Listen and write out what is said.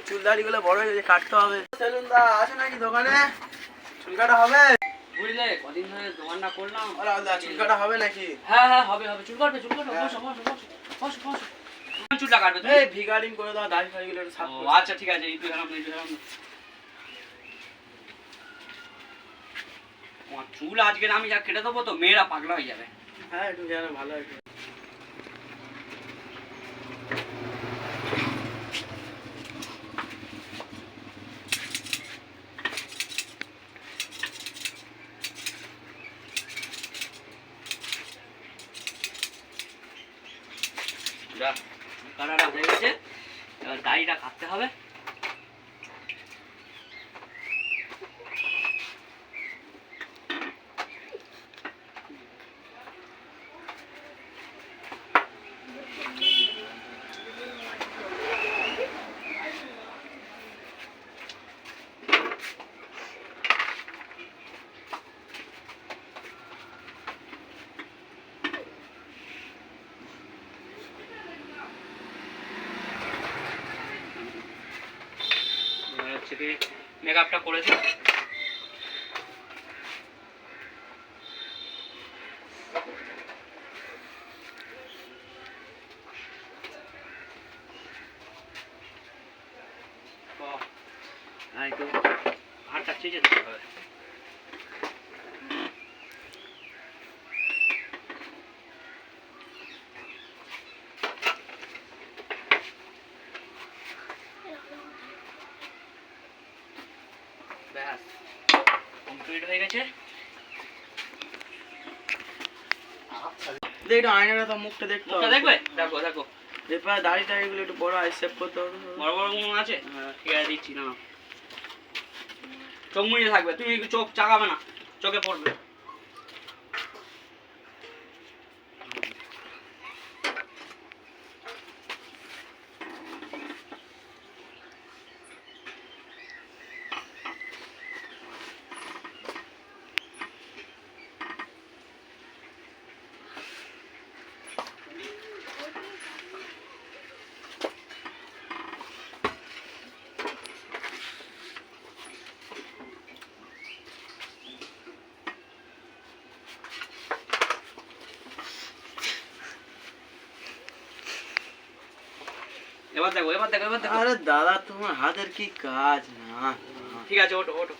চুল দাড়ি গুলো বড় হয়ে গেছে, কাটতে হবে। সেলুন দা আছে নাকি দোকানে? চুল কাটা হবে? বুঝলে কদিন ধরে দোকান না করলাম। চুল কাটা হবে নাকি? হ্যাঁ হবে চুল কাটবে বসো চুলটা কাটবে তুমি। এই ভিগারিং করে দাও, দাড়ি ফাড়ি গুলো একটু সাফ করো। আচ্ছা ঠিক আছে, একটু হেলাম তোমার চুল আজকে আমি যা কেটে দেবো তো মেয়েরা পাগলা হয়ে যাবে। হ্যাঁ একটু যেন ভালো হয়। কাটাটা হয়ে গেছে, এবার দাড়িটা কাটতে হবে। মেকআপটা করেছি, একটু হাতটা চেঁচে দিতে হবে। ব্যাস কমপ্লিট হয়ে গেছে। আয়নাটা তো মুখটা দেখতে দেখবে, দেখো দেখো এরপর দাড়ি টাড়িগুলো একটু বড় সেভ করতে হবে। বড় বড় মনে আছে? ঠিক আছে দিচ্ছি না, চোখ মুড়িয়ে থাকবে, তুমি চোখ চাকাবে না, চোখে পড়বে। এবার দেখো এবার দেখো এবার দেখো। আরে দাদা তোমার হাতের কি কাজ না। ঠিক আছে ওঠো ওঠো।